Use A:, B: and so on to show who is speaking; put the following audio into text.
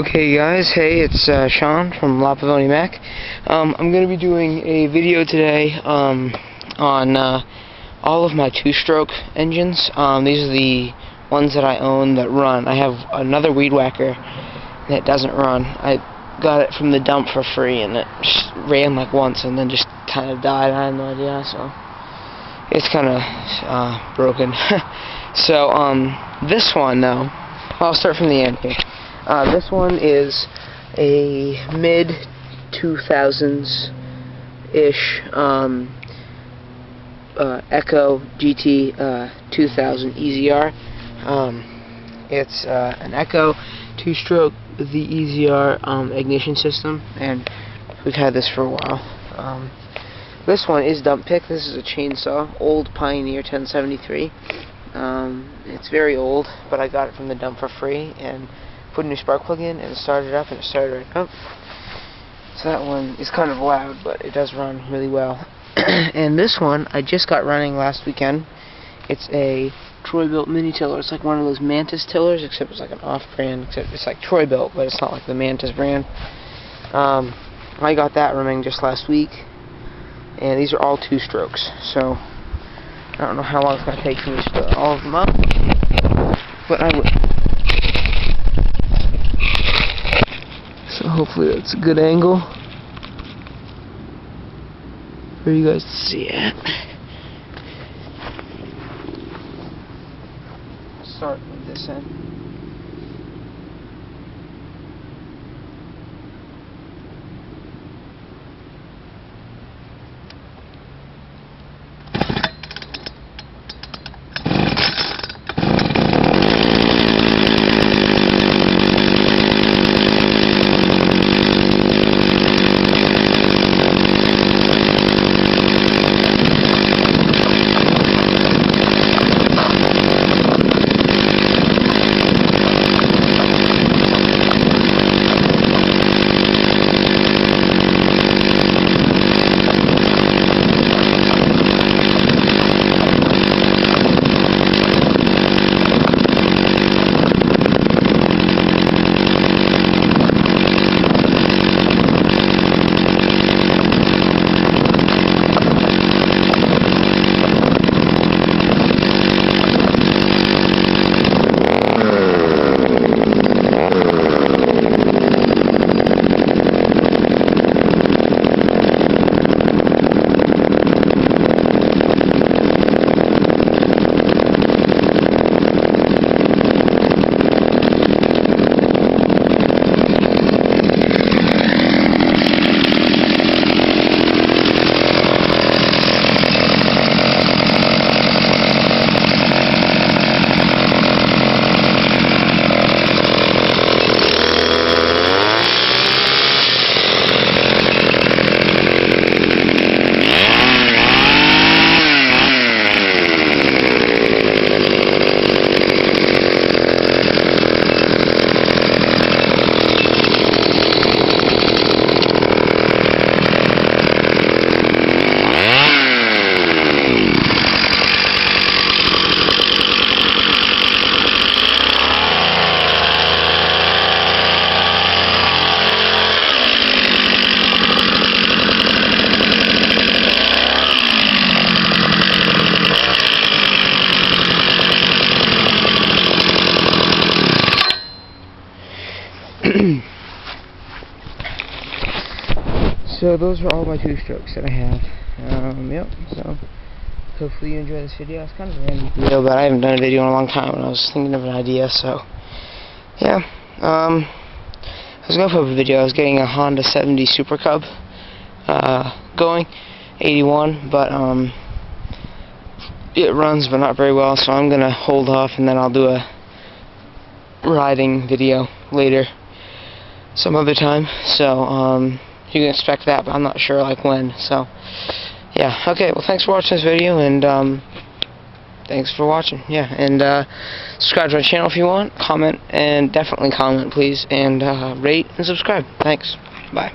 A: Okay guys, hey, it's Sean from Lapavoni Mac. I'm going to be doing a video today on all of my two-stroke engines. These are the ones that I own that run. I have another weed whacker that doesn't run. I got it from the dump for free and it just ran like once and then just kind of died. I have no idea, so it's kind of broken. So this one though, I'll start from the end here. This one is a mid-2000s-ish Echo GT 2000 EZR. It's an Echo two-stroke with the EZR ignition system, and we've had this for a while. This one is dump pick. This is a chainsaw, old Pioneer 1073. It's very old, but I got it from the dump for free and put a new spark plug in and started it up, and it started right up. So that one is kind of loud, but it does run really well. And this one I just got running last weekend. It's a Troy-bilt mini tiller. It's like one of those Mantis tillers, except it's like an off-brand. Except it's like Troy-bilt, but it's not like the Mantis brand. I got that running just last week, and these are all two strokes. So I don't know how long it's gonna take for me to start all of them up, but I will. So hopefully that's a good angle for you guys to see it. Start with this end. So those are all my two strokes that I have. Yep, so hopefully you enjoy this video. It's kind of a random video, but I haven't done a video in a long time, and I was thinking of an idea, so yeah. I was going to put up a video. I was getting a Honda 70 Super Cub going, 81, but it runs but not very well, so I'm going to hold off, and then I'll do a riding video later some other time. So you can expect that, but I'm not sure like when. So yeah, okay, well thanks for watching this video, and thanks for watching. Yeah, and subscribe to my channel if you want, comment, and definitely comment please, and rate and subscribe. Thanks, bye.